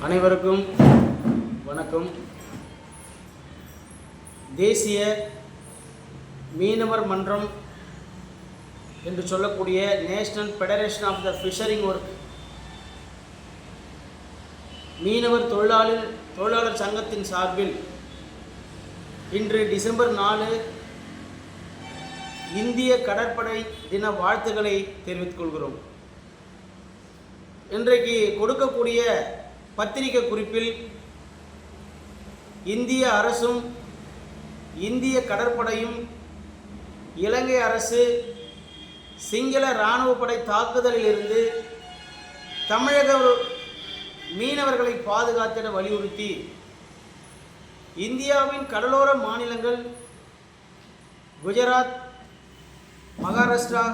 அனைவருக்கும் வணக்கம். தேசிய மீனவர் மன்றம் என்று சொல்லக்கூடிய national federation of the fishering work மீனவர் தொழிலாளர் சங்கத்தின் சார்பில் இன்று டிசம்பர் 4 இந்திய கடற்படை தின வாழ்த்துக்களை தெரிவித்துக் கொள்கிறோம். இன்றைக்கு கொடுக்கக்கூடிய பத்திரிகை குறிப்பில் இந்திய அரசும் இந்திய கடற்படையும் இலங்கை அரசு சிங்கள இராணுவப்படை தாக்குதலில் இருந்து தமிழக மீனவர்களை பாதுகாத்திட வலியுறுத்தி இந்தியாவின் கடலோர மாநிலங்கள் குஜராத், மகாராஷ்டிரா,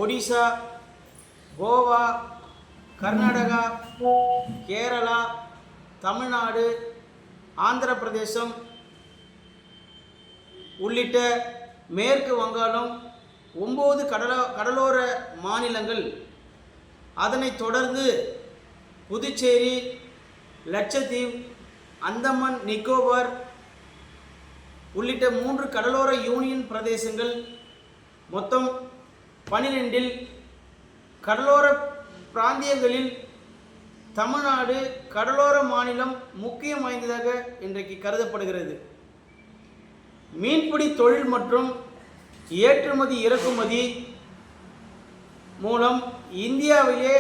ஒடிசா, கோவா, கர்நாடகா, கேரளா, தமிழ்நாடு, ஆந்திர பிரதேசம் உள்ளிட்ட மேற்கு வங்காளம் 9 கடலோர மாநிலங்கள், அதனைத் தொடர்ந்து புதுச்சேரி, லட்சத்தீவு, அந்தமான் நிக்கோபார் உள்ளிட்ட 3 கடலோர யூனியன் பிரதேசங்கள் மொத்தம் 12 கடலோர பிராந்தியங்களில் தமிழ்நாடு கடலோர மாநிலம் முக்கியம் வாய்ந்ததாக இன்றைக்கு கருதப்படுகிறது. மீன்பிடி தொழில் மற்றும் ஏற்றுமதி இறக்குமதி மூலம் இந்தியாவிலே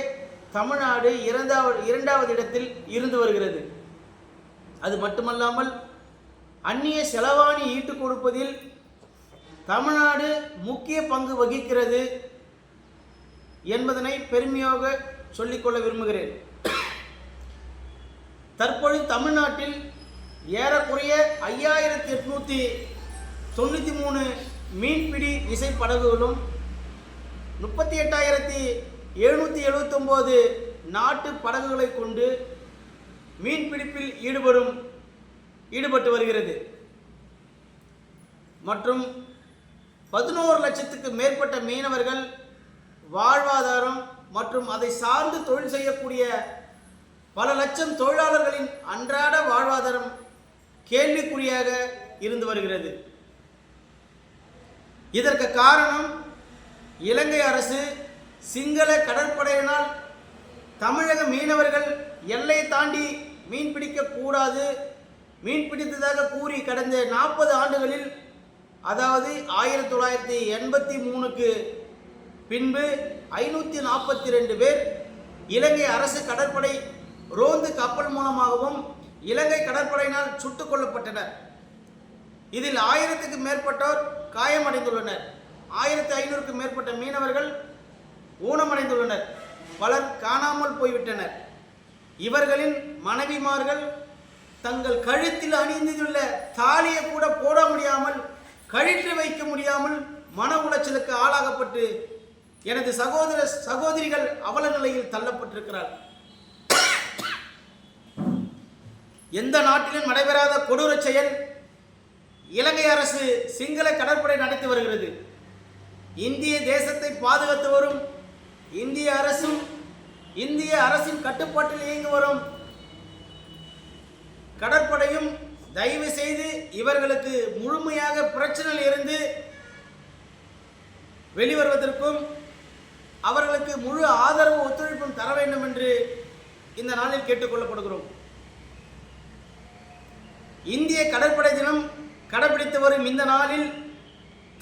தமிழ்நாடு இரண்டாவது இடத்தில் இருந்து வருகிறது. அது மட்டுமல்லாமல் அந்நிய செலவாணி ஈட்டுக் கொடுப்பதில் தமிழ்நாடு முக்கிய பங்கு வகிக்கிறது என்பதனை பெருமையாக சொல்லிக்கொள்ள விரும்புகிறேன். தற்பொழுது தமிழ்நாட்டில் ஏறக்குறைய 5893 மீன்பிடி விசைப்படகுகளும் 38,779 நாட்டு படகுகளை கொண்டு மீன்பிடிப்பில் ஈடுபட்டு வருகிறது. மற்றும் 11 லட்சத்துக்கு மேற்பட்ட மீனவர்கள் வாழ்வாதாரம் மற்றும் அதை சார்ந்து தொழில் செய்யக்கூடிய பல லட்சம் தொழிலாளர்களின் அன்றாட வாழ்வாதாரம் கேள்விக்குறியாக இருந்து வருகிறது. இதற்கு காரணம் இலங்கை அரசு சிங்கள கடற்படையினால் தமிழக மீனவர்கள் எல்லை தாண்டி மீன் பிடிக்கக்கூடாது, மீன் பிடித்ததாக கூறி கடந்த 40 ஆண்டுகளில், அதாவது 1983க்கு பின்பு 542 பேர் இலங்கை அரசு கடற்படை ரோந்து கப்பல் மூலமாகவும் இலங்கை கடற்படையினால் சுட்டுக் கொல்லப்பட்டனர். இதில் 1000க்கு மேற்பட்டோர் காயமடைந்துள்ளனர். 1500க்கு மேற்பட்ட மீனவர்கள் ஊனமடைந்துள்ளனர். பலர் காணாமல் போய்விட்டனர். இவர்களின் மனைவிமார்கள் தங்கள் கழுத்தில் அணிந்துள்ள தாலியை கூட போட முடியாமல், கழித்து வைக்க முடியாமல் மன உளைச்சலுக்கு ஆளாகப்பட்டு எனது சகோதரிகள் அவல நிலையில் தள்ளப்பட்டிருக்கிறார். எந்த நாட்டிலும் நடைபெறாத கொடூர செயல் இலங்கை அரசு சிங்கள கடற்படை நடத்தி வருகிறது. இந்திய தேசத்தை பாதுகாத்து வரும் இந்திய அரசும் இந்திய அரசின் கட்டுப்பாட்டில் இயங்கி வரும் கடற்படையும் தயவு செய்து இவர்களுக்கு முழுமையாக பிரச்சனையில் இருந்து வெளிவருவதற்கும் அவர்களுக்கு முழு ஆதரவு ஒத்துழைப்பும் தர வேண்டும் என்று இந்த நாளில் கேட்டுக்கொள்ளப்படுகிறோம். இந்திய கடற்படை தினம் கடைபிடித்து வரும் இந்த நாளில்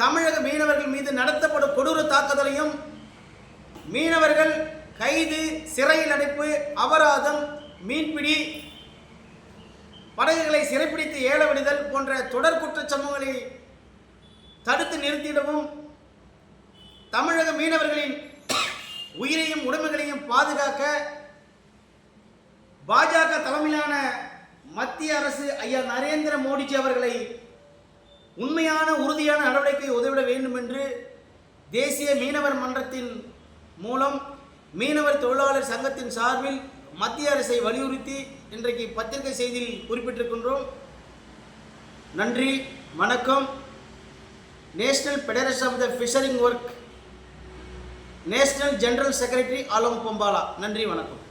தமிழக மீனவர்கள் மீது நடத்தப்படும் கொடூர தாக்குதலையும், மீனவர்கள் கைது, சிறையில் அடைப்பு, அபராதம், மீன்பிடி, படகுகளை சிறைப்பிடித்து ஏலவிடுதல் போன்ற தொடர் குற்றச் சம்பவங்களை தடுத்து நிறுத்திடவும், தமிழக மீனவர்களின் உயிரையும் உடைமைகளையும் பாதுகாக்க பாஜக தலைமையிலான மத்திய அரசு ஐயா நரேந்திர மோடிஜி அவர்களை உண்மையான உறுதியான நடவடிக்கை உதவிட வேண்டும் என்று தேசிய மீனவர் மன்றத்தின் மூலம் மீனவர் தொழிலாளர் சங்கத்தின் சார்பில் மத்திய அரசை வலியுறுத்தி இன்றைக்கு பத்திரிகை செய்தியில் குறிப்பிட்டிருக்கின்றோம். நன்றி, வணக்கம். National federation of the fishering work national general secretary Alam Bombala. நன்றி, வணக்கம்.